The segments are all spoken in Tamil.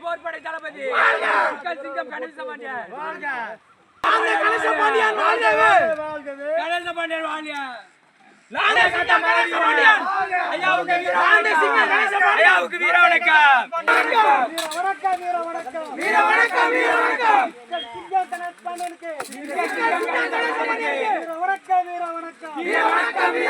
போர்படை தளபதி சிங்கம் கணேசபாண்டியன் கணேசபாண்டியன் வாழ்க ஐயாவுக்கு வீர வணக்கம் வீர வணக்கம் வீர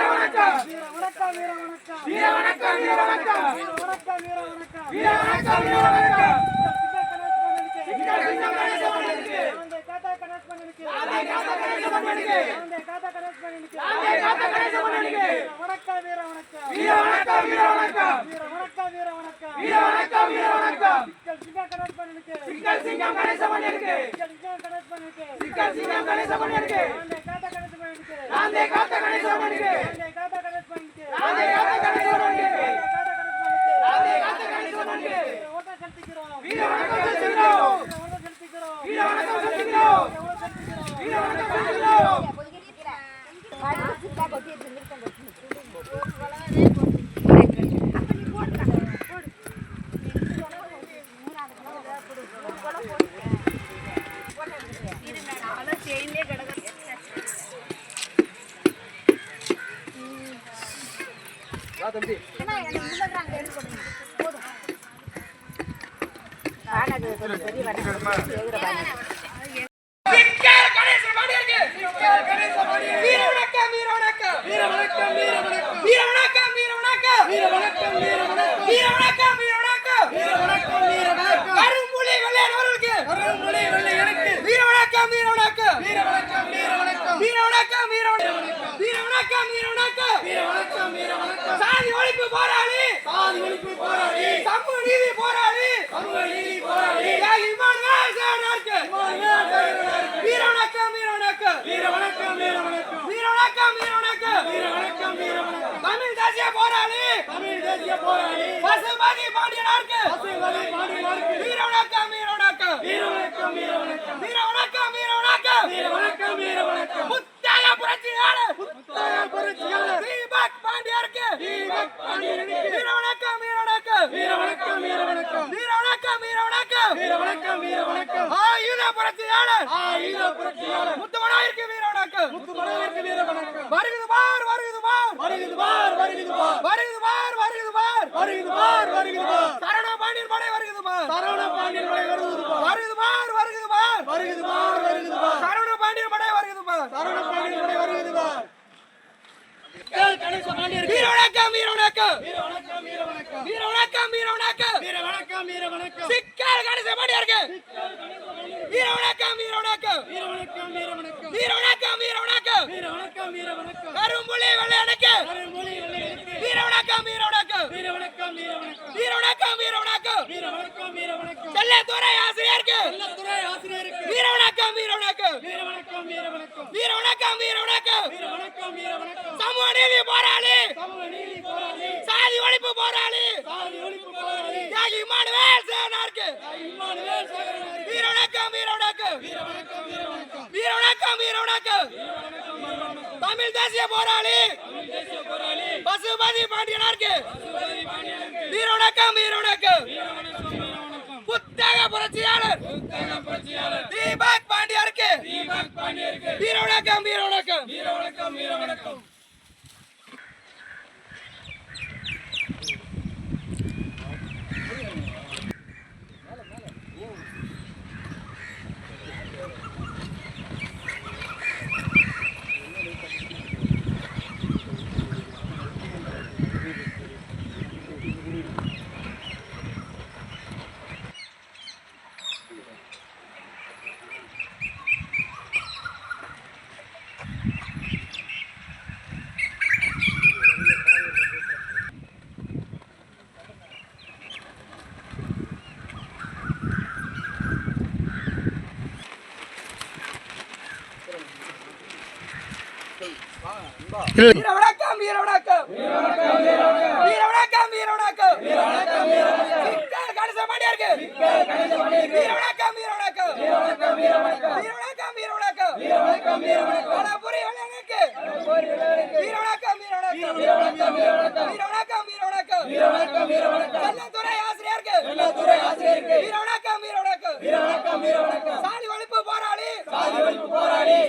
வணக்கம் வீர வணக்கம் வீர வணக்கம் வீர வணக்கம் வீர வணக்கம் சிக்கல் கணேச பாண்டியருக்கு வீர வணக்கம் வீர வணக்கம் வீர வணக்கம் வீர வணக்கம் வீர வணக்கம் வடபுரி வள்ளலுக்கு வீர வணக்கம் வீர வணக்கம் வீர வணக்கம் வீர வணக்கம் வீர வணக்கம் வீர வணக்கம் வீர வணக்கம் செல்லத்துறை ஆசிரியருக்கு வீர வணக்கம் வீர வணக்கம் வீர வணக்கம் வீர வணக்கம் சாதி ஒழிப்பு போராளி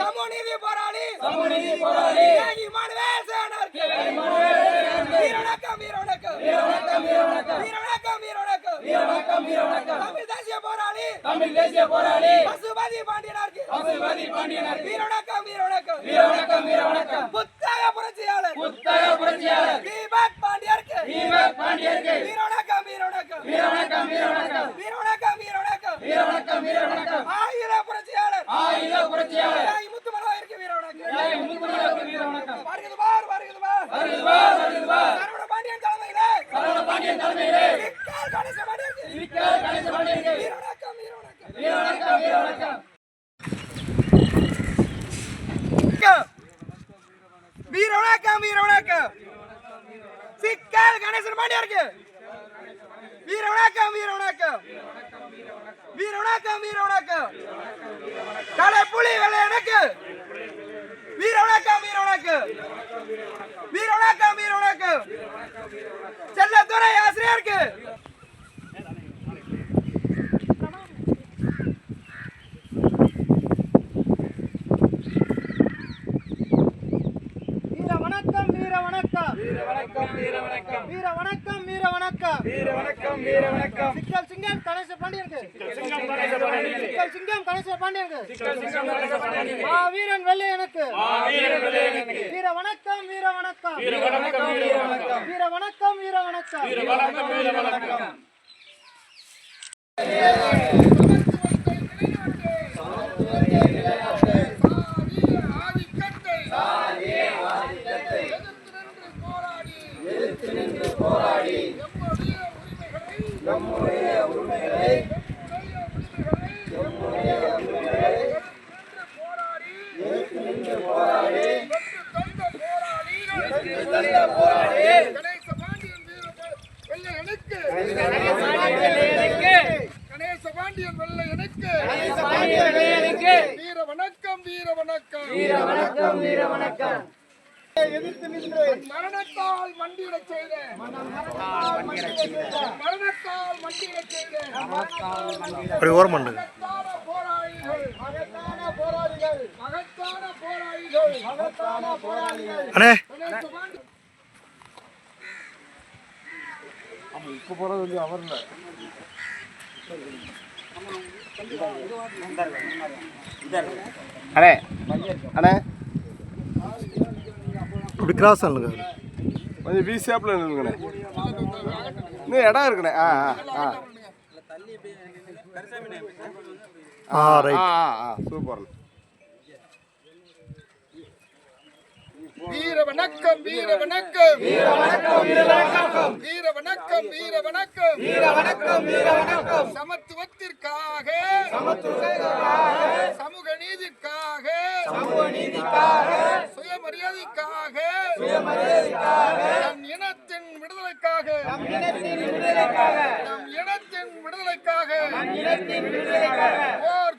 சமூக நீதி போராளி இமானுவேல் சேனாருக்கு வீர வணக்கம் வீர வணக்கம் வீர வணக்கம் வீர வணக்கம் வீர வணக்கம் வீர வணக்கம் வீர வணக்கம் வீர வணக்கம் தமிழ் தேசிய போராளி பசுபதி பாண்டியனாருக்கு வீர வணக்கம் வீர வணக்கம் வீர வணக்கம் வீர வணக்கம் புத்தக புரட்சியாளர் தீபக் பாண்டியருக்கு வீர வணக்கம் வீர வணக்கம் வீர வணக்கம் வீர வணக்கம் வீர வணக்கம் வீர வணக்கம் வீர வணக்கம் வீர வணக்கம் ஆயுத புரட்சியாளர் முத்துமலாவிற்கு வீர வணக்கம் வீர வணக்கம் வருகிறது பார் சரவண பாண்டியன் தலைமையிலே சிக்கல் கணேச பாண்டியருக்கு வீர வணக்கம் வீர வணக்கம் வீர வணக்கம் வீர வணக்கம் வீர வணக்கம் வீர வணக்கம் சிக்கல் கணேசன் பாண்டியருக்கு வீர வணக்கம் வீர வணக்கம் வீர வணக்கம் வீர வணக்கம் தலை புலி வெள்ளையனுக்கு வீர வணக்கம் வீர வணக்கம் வீர வணக்கம் வீர வணக்கம் செல்லத்துறை ஆசிரியருக்கு சிக்கல் சிங்கம் கணேச பாண்டியனுக்கு வீரன் வெள்ளையனுக்கு வீர வணக்கம் வீர வணக்கம் வீர வணக்கம் வீர வணக்கம் வீர வணக்கம் கணேச பாண்டியன் வெள்ளையனுக்கு வீர வணக்கம் வீர வணக்கம் வீர வணக்கம் வீர வணக்கம் எதிர்த்து நின்று மரணத்தால் மண்டியிடச் செய்த இப்ப போறது வந்து அவர்ல அண்ணே அண்ணே இப்படி கிராஸ் பண்ணுங்க கொஞ்சம் வி ஷேப்ல நின்னுங்கண்ணே இன்னும் இடம் இருக்குண்ணே சூப்பர் வீர வணக்கம் வீர வணக்கம் வீர வணக்கம் வீர வணக்கம் வீர வணக்கம் வீர வணக்கம் வீர வணக்கம் வீர வணக்கம் சமத்துவத்திற்காக சமூக நீதிக்காக சுயமரியாதைக்காக நம் இனத்தின் விடுதலைக்காக ஓர்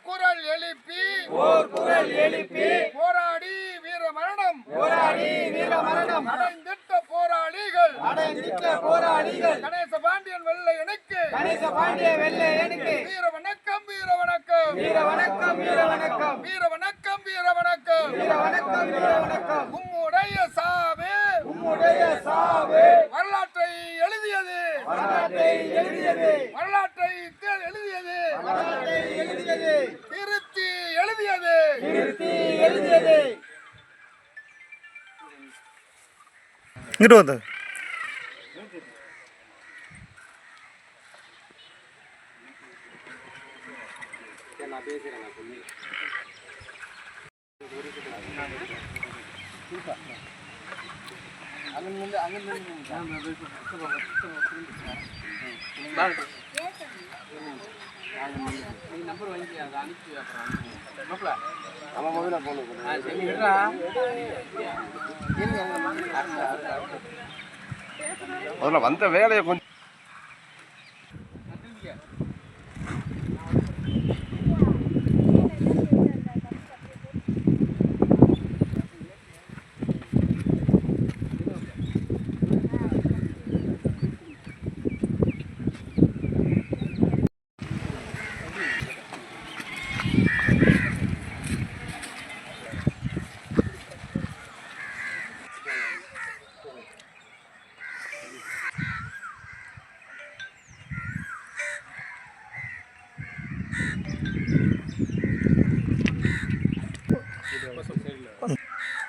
குரல் எழுப்பி போராடி வீர மரணம் அடைந்திட்ட போராளிகள் கணேச பாண்டியன் வெள்ளையனுக்கு வீர வணக்கம் வீர வணக்கம் வீர வணக்கம் வீர வணக்கம் வீர வணக்கம் வீர வணக்கம் வீர வணக்கம் வீர வணக்கம் உம்முடைய சாவு வரலாற்றை எழுதியது திருத்தி எழுதியது இங்கிட்டு வந்து நான் பேசுறேன் அங்க முதல்ல வந்த வேலையை கொஞ்சம்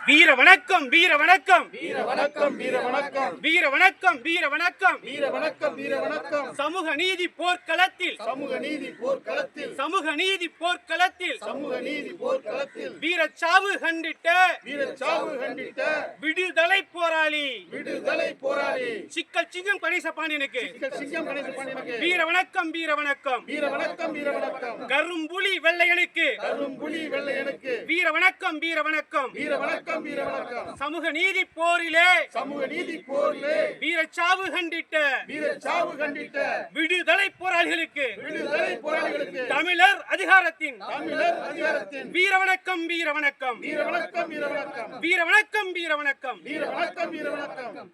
வீர வணக்கம் வீர வணக்கம் வீர வணக்கம் வீர வணக்கம் வீர வணக்கம் வீர வணக்கம் வீர வணக்கம் வீர வணக்கம் சமூக நீதி போர்க்களத்தில் சமூக நீதி போர்க்களத்தில் சமூக நீதி போர்க்களத்தில் சமூக நீதி போர்க்களத்தில் வீரச்சாவு கண்டிட்ட வீரச்சாவு கண்டிட்ட விடுதலை போராளி விடுதலை போராளி சிக்கல் சிங்கம் கணேசபாண்டியனுக்கு சிங்கம் கணேசபாண்டியனுக்கு வீர வணக்கம் வீர வணக்கம் வீர வணக்கம் வீர வணக்கம் கரும்புலி வெள்ளையனுக்கு கரும்புலி வெள்ளையனுக்கு வீர வணக்கம் வீர வணக்கம் வீர வணக்கம் வீர வணக்கம் சமூக நீதி போரிலே சமூக நீதி போரிலே வீரச்சாவு கண்டிட்ட வீரச்சாவு கண்டிட்ட விடுதலை போராளிகளுக்கு விடுதலை போராளிகளுக்கு தமிழர் அதிகாரத்தின் தமிழர் அதிகாரத்தின் வீர வணக்கம் வீர வணக்கம் வீர வணக்கம் வீர வணக்கம் வீர வணக்கம் வீர வணக்கம் வீர வணக்கம் வீர வணக்கம்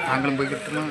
நாங்களும் போய்கிட்டுமா